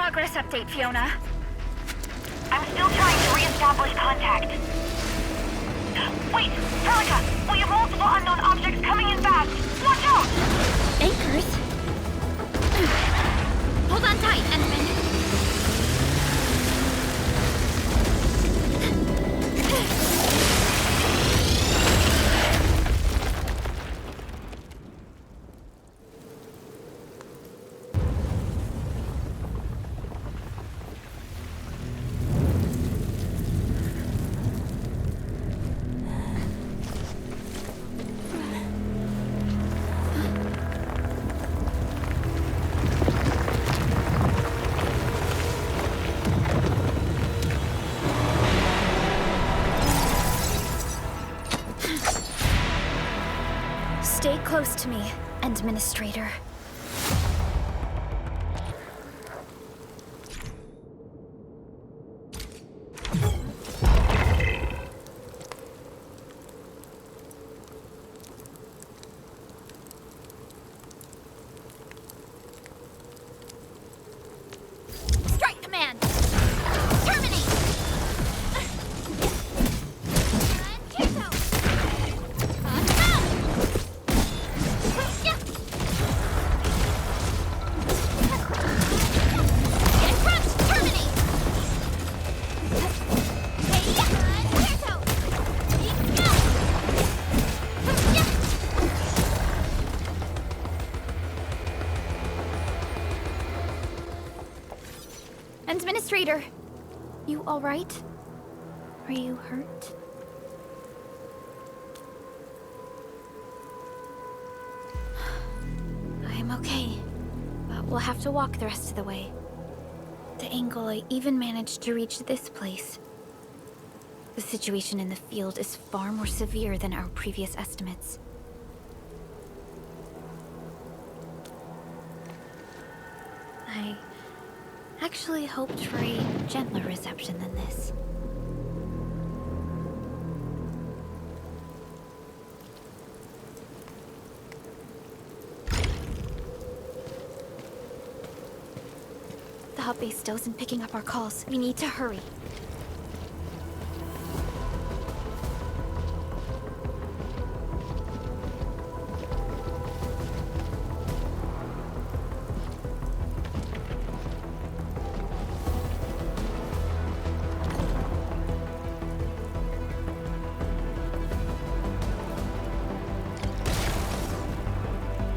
Progress update, Fiona. I'm still trying to re-establish contact. Wait, Celica! We have multiple unknown objects coming in fast! Watch out! Anchors? Hold on tight, Enderman. Stay close to me, Administrator. Strike command! Terminate! Administrator, you all right? Are you hurt? I'm okay, but we'll have to walk the rest of the way. The angle I even managed to reach this place. The situation in the field is far more severe than our previous estimates. I actually hoped for a gentler reception than this. The hub base still isn't picking up our calls. We need to hurry.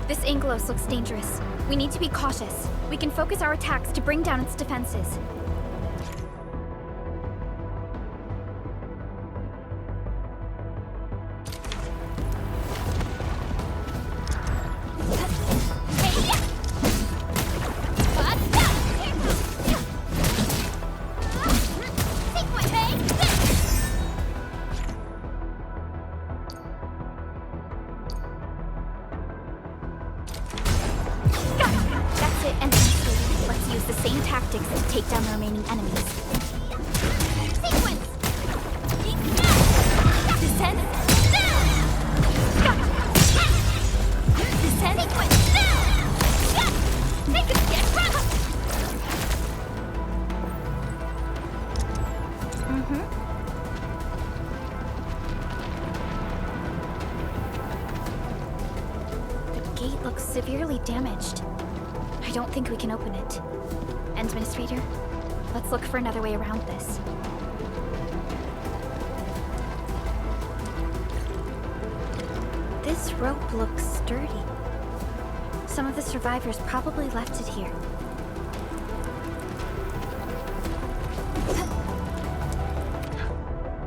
This Anglos looks dangerous. We need to be cautious. We can focus our attacks to bring down its defenses. Take down the remaining enemies. Sequence! Descend! Descend! Sequence! Take it! Get run! The gate looks severely damaged. I don't think we can open it. Administrator, let's look for another way around this. This rope looks sturdy. Some of the survivors probably left it here.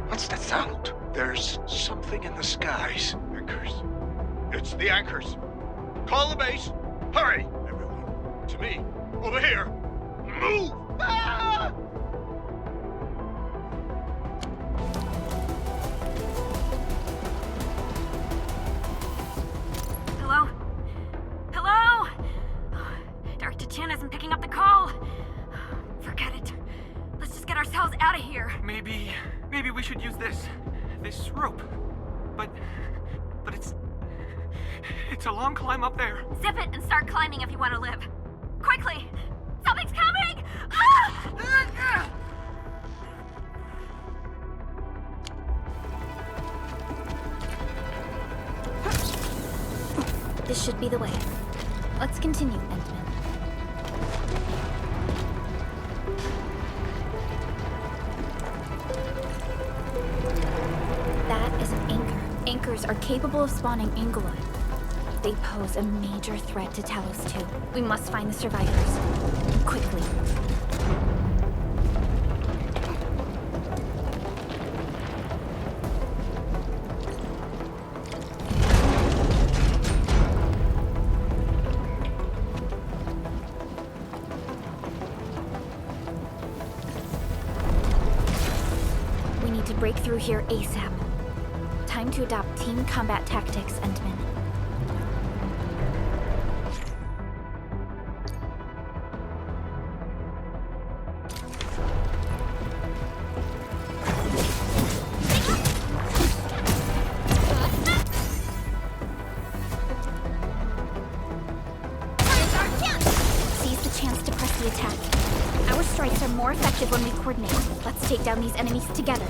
What's that sound? There's something in the skies. Anchors. It's the anchors. Call the base. Hurry, everyone. To me. Over here. Move! Ah! Hello? Hello? Dr. Chan isn't picking up the call. Forget it. Let's just get ourselves out of here. Maybe we should use this rope. But it's a long climb up there. Zip it and start climbing if you want to live. Quickly! Something's coming! This should be the way. Let's continue, Endman. That is an anchor. Anchors are capable of spawning Angoloi. They pose a major threat to Talos II. We must find the survivors. And quickly. We need to break through here ASAP. Time to adopt team combat tactics, Endman. Seize the chance to press the attack. Our strikes are more effective when we coordinate. Let's take down these enemies together.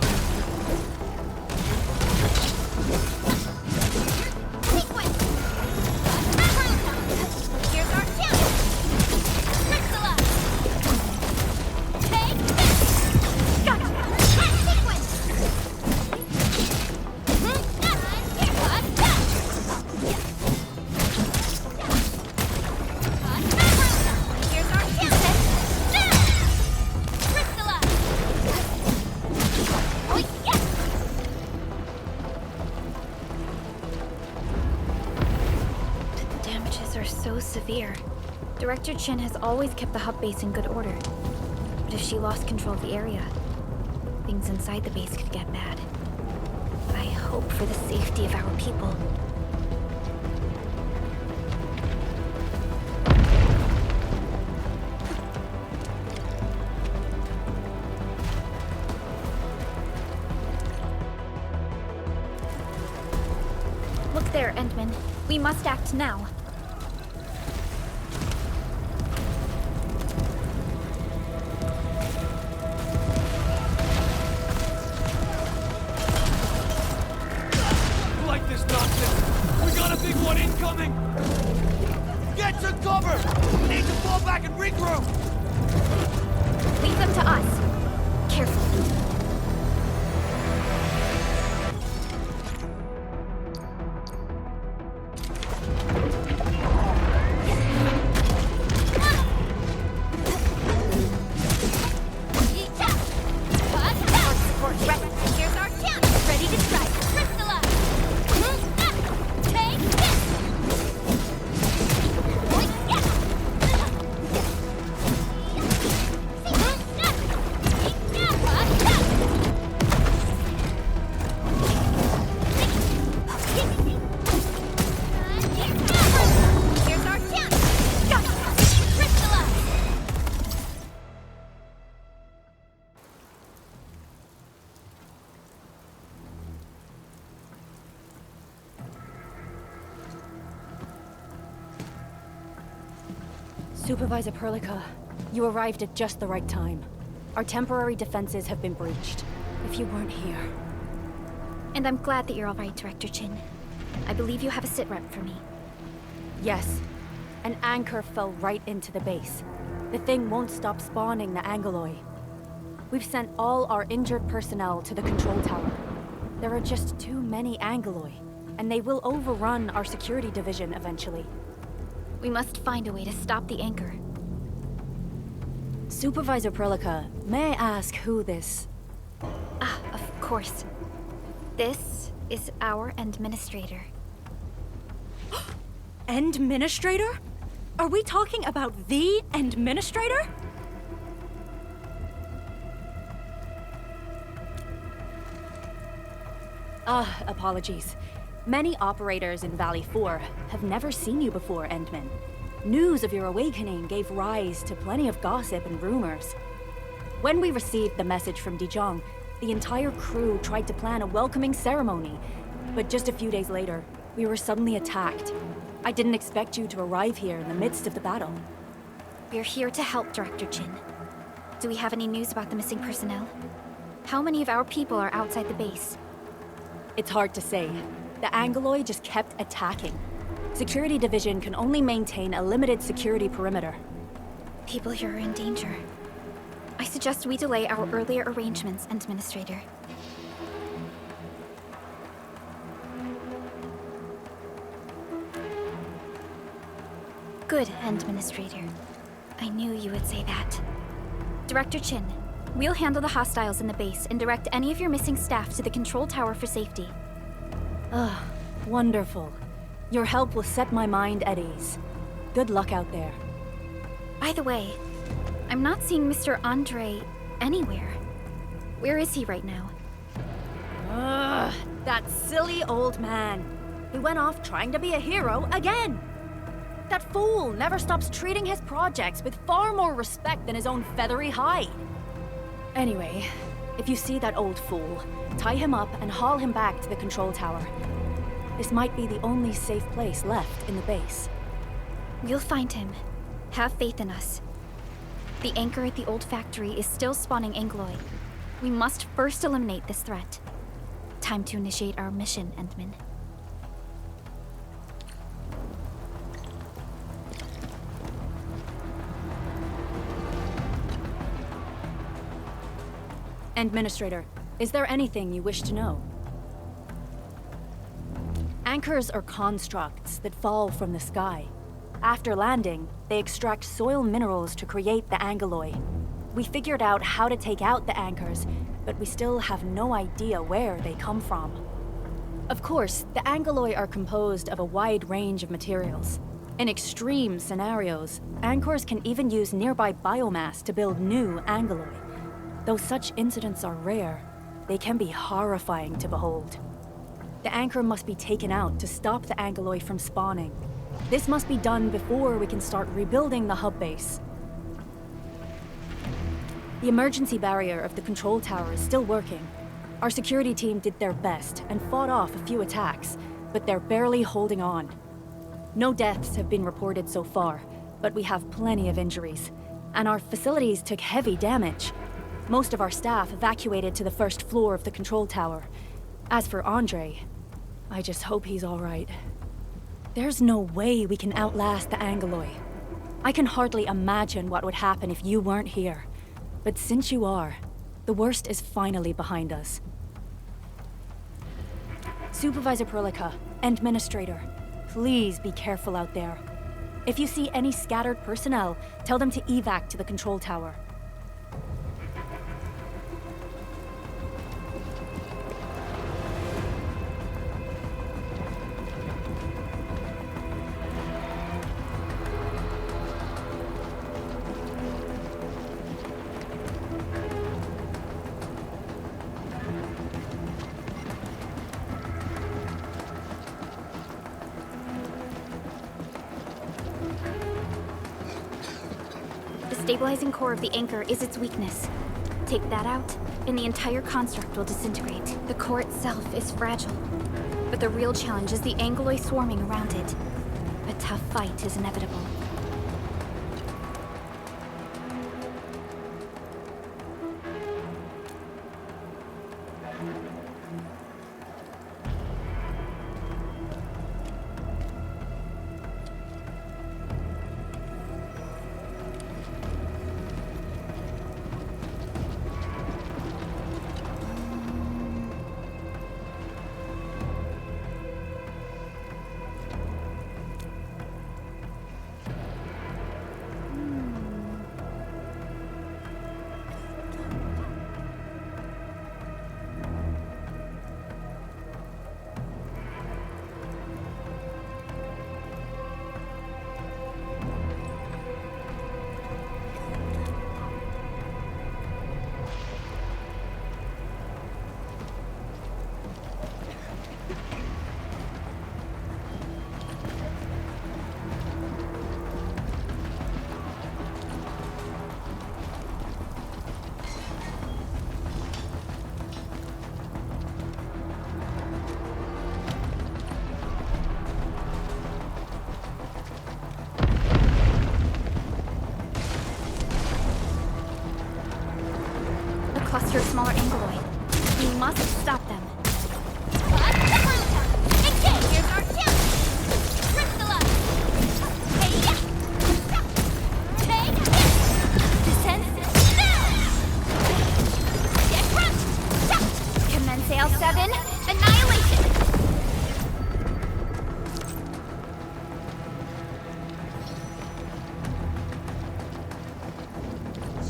Severe. Director Chen has always kept the hub base in good order. But if she lost control of the area, things inside the base could get bad. I hope for the safety of our people. Look there, Endman. We must act now. Supervisor Perlica, you arrived at just the right time. Our temporary defenses have been breached. If you weren't here... And I'm glad that you're all right, Director Chin. I believe you have a sit-rep for me. Yes. An anchor fell right into the base. The thing won't stop spawning the Angoloi. We've sent all our injured personnel to the control tower. There are just too many Angoloi, and they will overrun our security division eventually. We must find a way to stop the anchor. Supervisor Perlica, may I ask who this... Ah, of course. This is our administrator. Administrator? Are we talking about the administrator? Apologies. Many operators in Valley 4 have never seen you before, Endman. News of your awakening gave rise to plenty of gossip and rumors. When we received the message from Dijon, the entire crew tried to plan a welcoming ceremony, but just a few days later, we were suddenly attacked. I didn't expect you to arrive here in the midst of the battle. We're here to help, Director Chin. Do we have any news about the missing personnel? How many of our people are outside the base? It's hard to say. The Angoloi just kept attacking. Security Division can only maintain a limited security perimeter. People here are in danger. I suggest we delay our earlier arrangements, Administrator. Good, Administrator. I knew you would say that. Director Chin, we'll handle the hostiles in the base and direct any of your missing staff to the control tower for safety. Ugh, wonderful. Your help will set my mind at ease. Good luck out there. By the way, I'm not seeing Mr. Andre anywhere. Where is he right now? Ugh, that silly old man. He went off trying to be a hero again. That fool never stops treating his projects with far more respect than his own feathery hide. Anyway, if you see that old fool, tie him up and haul him back to the control tower. This might be the only safe place left in the base. We'll find him. Have faith in us. The anchor at the old factory is still spawning Angloy. We must first eliminate this threat. Time to initiate our mission, Endman. Administrator, is there anything you wish to know? Anchors are constructs that fall from the sky. After landing, they extract soil minerals to create the Angloy. We figured out how to take out the anchors, but we still have no idea where they come from. Of course, the Angloy are composed of a wide range of materials. In extreme scenarios, anchors can even use nearby biomass to build new Angloy. Though such incidents are rare, they can be horrifying to behold. The anchor must be taken out to stop the Angloy from spawning. This must be done before we can start rebuilding the hub base. The emergency barrier of the control tower is still working. Our security team did their best and fought off a few attacks, but they're barely holding on. No deaths have been reported so far, but we have plenty of injuries, and our facilities took heavy damage. Most of our staff evacuated to the first floor of the control tower. As for Andre, I just hope he's all right. There's no way we can outlast the Angloy. I can hardly imagine what would happen if you weren't here. But since you are, the worst is finally behind us. Supervisor Perlica, Administrator, please be careful out there. If you see any scattered personnel, tell them to evac to the control tower. The stabilizing core of the anchor is its weakness. Take that out, and the entire construct will disintegrate. The core itself is fragile, but the real challenge is the Angloy swarming around it. A tough fight is inevitable. Cluster of smaller Angloy. We must stop them. Here's our chance! Crystallize!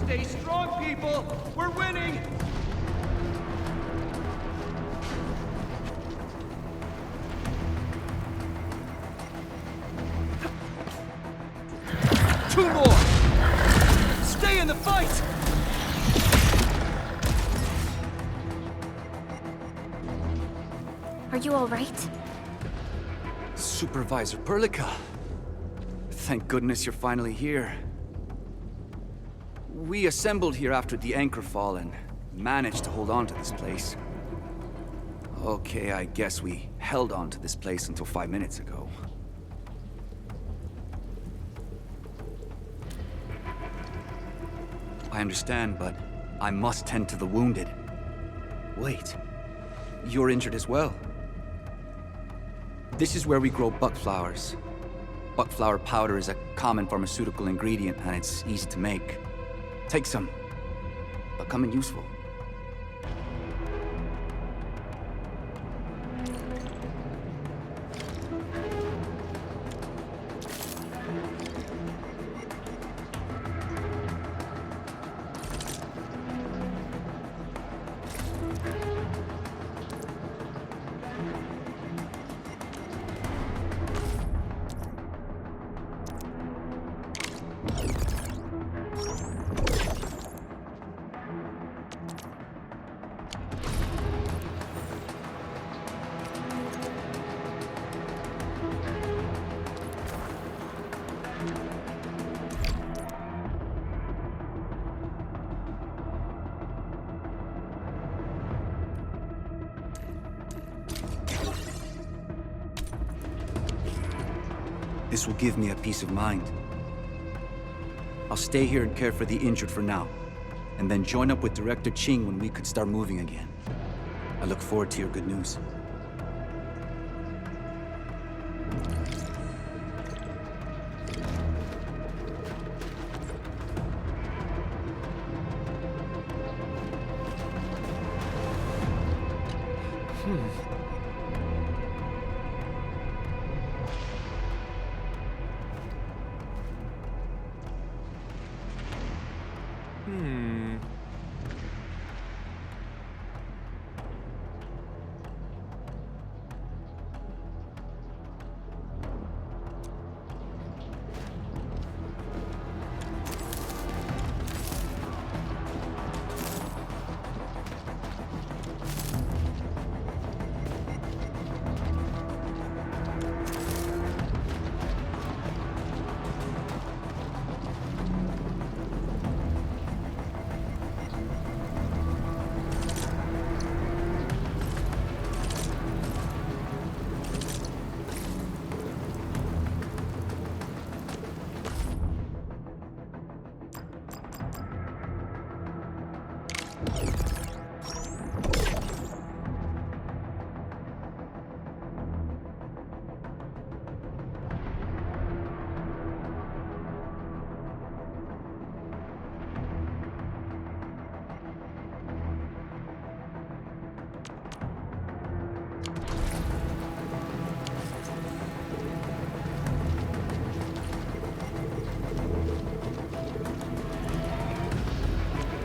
Stay strong, people! We're winning! Two more! Stay in the fight! Are you all right? Supervisor Perlica. Thank goodness you're finally here. We assembled here after the anchor fall and managed to hold on to this place. Okay, I guess we held on to this place until 5 minutes ago. I understand, but I must tend to the wounded. Wait, you're injured as well. This is where we grow buckflowers. Buckflower powder is a common pharmaceutical ingredient, and it's easy to make. Take some. They'll come in useful. This will give me a peace of mind. I'll stay here and care for the injured for now, and then join up with Director Ching when we could start moving again. I look forward to your good news.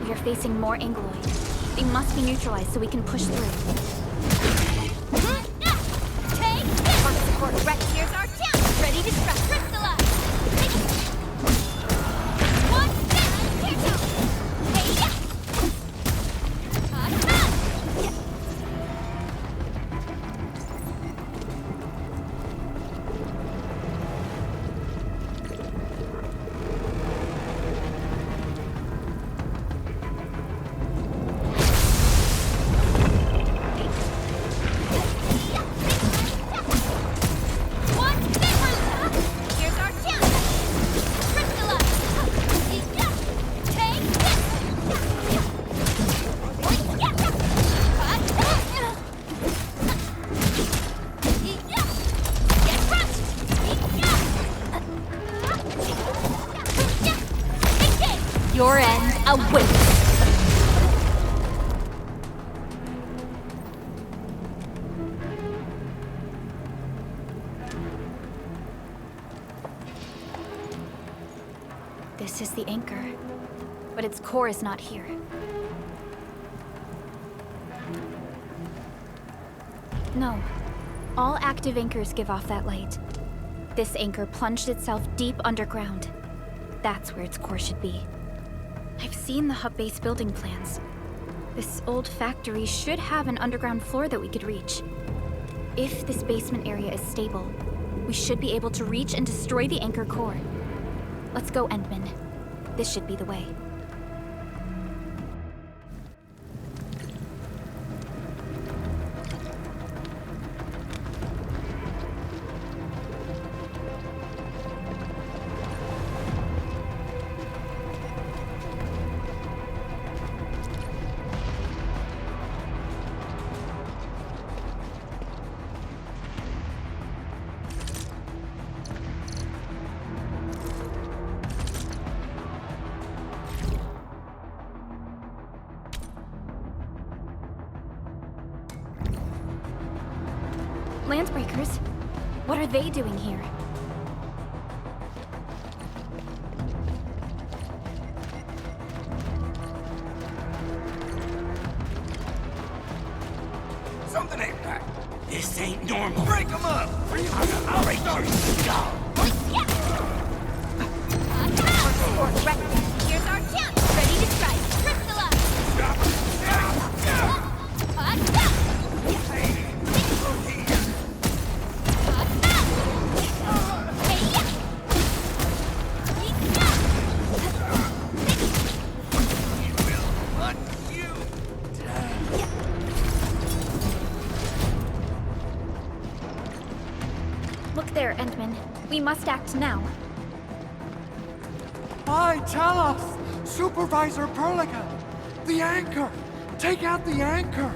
We are facing more Angloid. They must be neutralized so we can push through. Take this! Park support Rex, here's our chance! Ready to crystallize! One step! Here goes! Hey, yeah! Your end awaits. This is the anchor. but its core is not here. No. All active anchors give off that light. This anchor plunged itself deep underground. That's where its core should be. I've seen the hub base building plans. This old factory should have an underground floor that we could reach. If this basement area is stable, we should be able to reach and destroy the anchor core. Let's go, Endman. This should be the way. Landbreakers? What are they doing here? Something ain't right. This ain't normal. Break them up! I'll break your skull! Here's our chance! Ready to strike! Crystallize! Stop! Look there, Endman. We must act now. Hi, Talos! Supervisor Perlica! The anchor! Take out the anchor!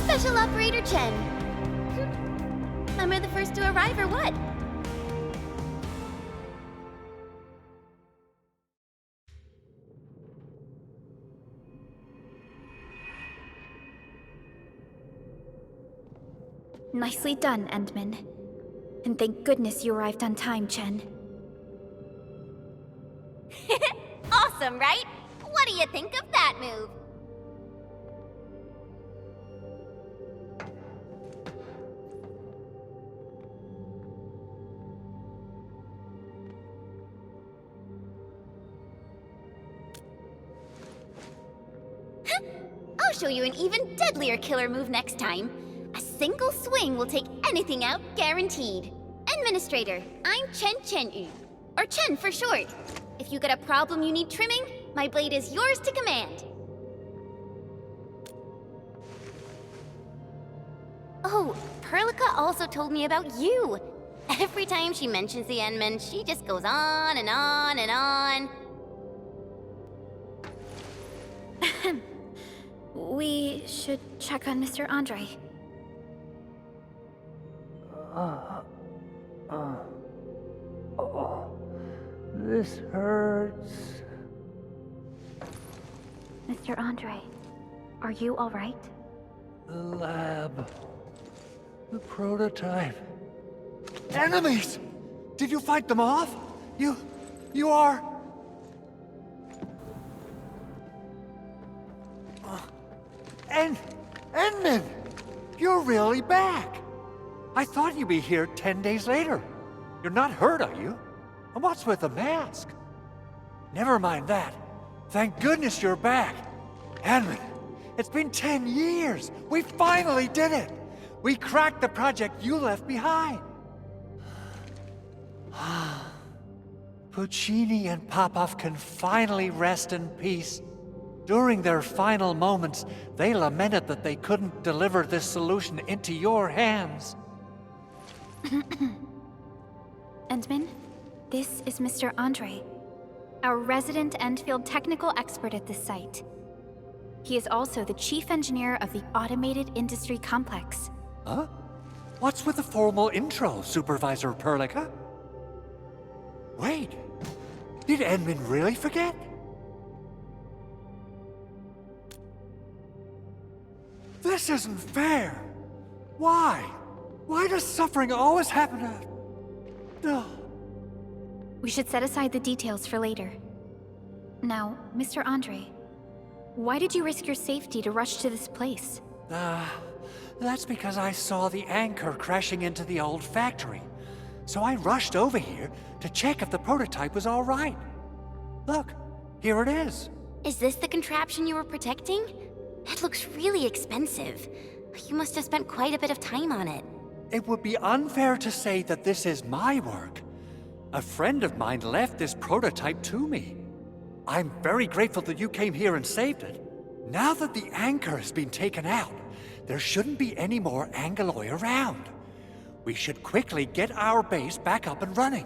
Special Operator Chen. Am I the first to arrive or what? Nicely done, Endman. And thank goodness you arrived on time, Chen. Awesome, right? What do you think of that move? I'll show you an even deadlier killer move next time. A single swing will take anything out, guaranteed. Administrator, I'm Chen, or Chen for short. If you got a problem you need trimming, my blade is yours to command. Oh, Perlica also told me about you. Every time she mentions the Endmen, she just goes on and on and on. We should check on Mr. Andre. This hurts. Mr. Andre, are you all right? The lab. The prototype. Enemies! Did you fight them off? You are... Endman! You're really back! I thought you'd be here 10 days later. You're not hurt, are you? And what's with the mask? Never mind that. Thank goodness you're back. Endman, it's been 10 years. We finally did it. We cracked the project you left behind. Puccini and Popov can finally rest in peace. During their final moments, they lamented that they couldn't deliver this solution into your hands. Endman, this is Mr. Andre, our resident Endfield technical expert at this site. He is also the chief engineer of the Automated Industry Complex. Huh? What's with the formal intro, Supervisor Perlica? Wait, did Endman really forget? This isn't fair. Why? Why does suffering always happen to... No. We should set aside the details for later. Now, Mr. Andre, why did you risk your safety to rush to this place? That's because I saw the anchor crashing into the old factory. So I rushed over here to check if the prototype was all right. Look, here it is. Is this the contraption you were protecting? It looks really expensive. You must have spent quite a bit of time on it. It would be unfair to say that this is my work. A friend of mine left this prototype to me. I'm very grateful that you came here and saved it. Now that the anchor has been taken out, there shouldn't be any more Angeloi around. We should quickly get our base back up and running.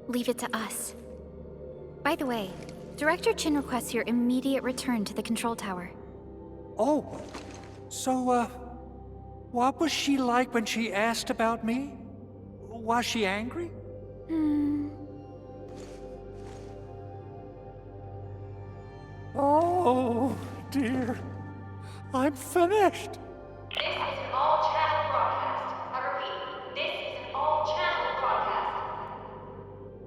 Leave it to us. By the way, Director Chin requests your immediate return to the control tower. Oh, so, what was she like when she asked about me? Was she angry? Oh, dear. I'm finished. This is an all-channel broadcast. I repeat, this is an all-channel broadcast.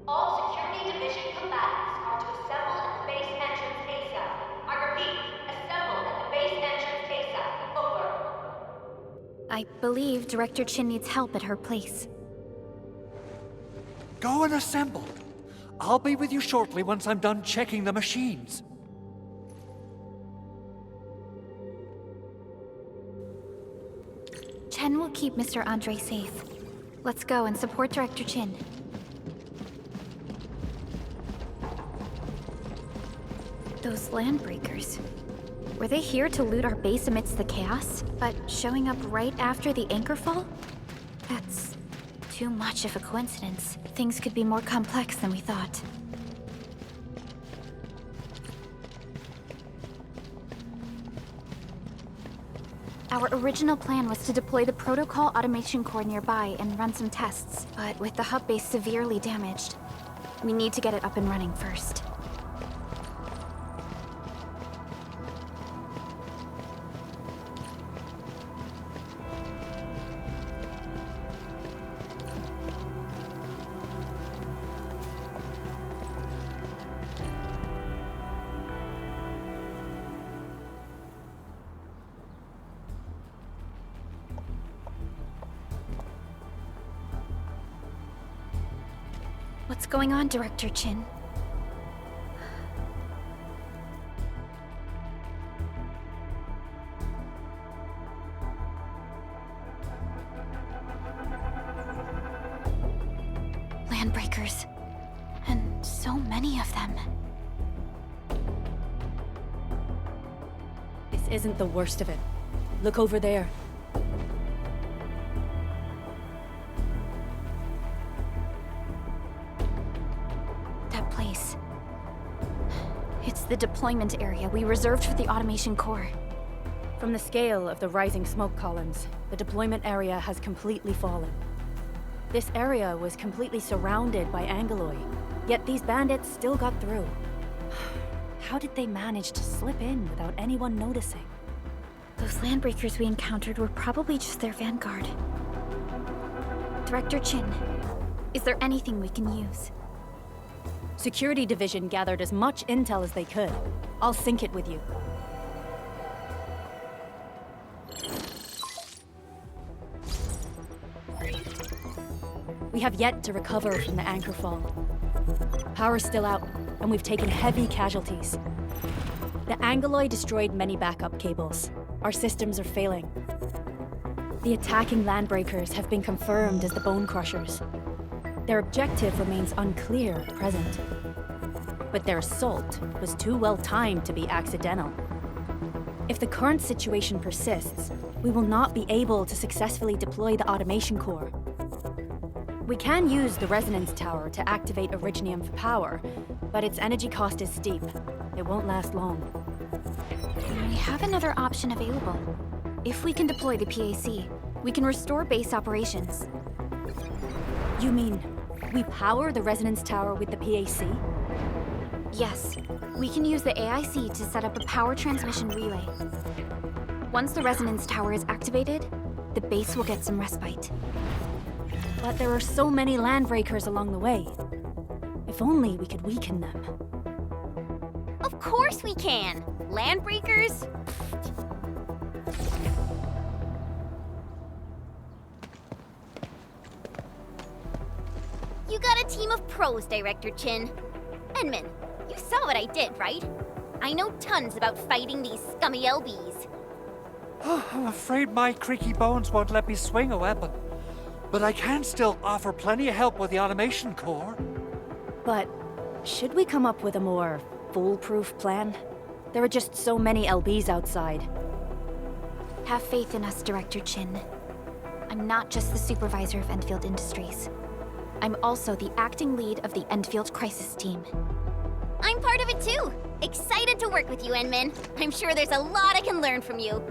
All Security Division combatants are to assemble at the base entrance ASAP. I repeat, assemble at the base entrance ASAP. Over. I believe Director Chin needs help at her place. Go and assemble. I'll be with you shortly once I'm done checking the machines. Chen will keep Mr. Andre safe. Let's go and support Director Chin. Those landbreakers. Were they here to loot our base amidst the chaos, but showing up right after the anchor fall? That's too much of a coincidence. Things could be more complex than we thought. Our original plan was to deploy the protocol automation core nearby and run some tests, but with the hub base severely damaged, we need to get it up and running first. What's going on, Director Chin? landbreakers. And so many of them. This isn't the worst of it. Look over there. That place. It's the deployment area we reserved for the automation core. From the scale of the rising smoke columns, the deployment area has completely fallen. This area was completely surrounded by Angoloi, yet these bandits still got through. How did they manage to slip in without anyone noticing? Those landbreakers we encountered were probably just their vanguard. Director Chin, is there anything we can use? Security Division gathered as much intel as they could. I'll sync it with you. We have yet to recover from the anchor fall. Power's still out, and we've taken heavy casualties. The Angoloi destroyed many backup cables. Our systems are failing. The attacking landbreakers have been confirmed as the Bone Crushers. Their objective remains unclear at present. But their assault was too well timed to be accidental. If the current situation persists, we will not be able to successfully deploy the automation core. We can use the resonance tower to activate Originium for power, but its energy cost is steep. It won't last long. We have another option available. If we can deploy the PAC, we can restore base operations. You mean, we power the resonance tower with the PAC? Yes, we can use the AIC to set up a power transmission relay. Once the resonance tower is activated, the base will get some respite. But there are so many landbreakers along the way. If only we could weaken them. Of course we can! Landbreakers? You got a team of pros, Director Chin. Enman, you saw what I did, right? I know tons about fighting these scummy LBs. I'm afraid my creaky bones won't let me swing a weapon. But I can still offer plenty of help with the automation core. But should we come up with a more foolproof plan? There are just so many LBs outside. Have faith in us, Director Chin. I'm not just the supervisor of Endfield Industries. I'm also the acting lead of the Endfield Crisis Team. I'm part of it too! Excited to work with you, Enman. I'm sure there's a lot I can learn from you.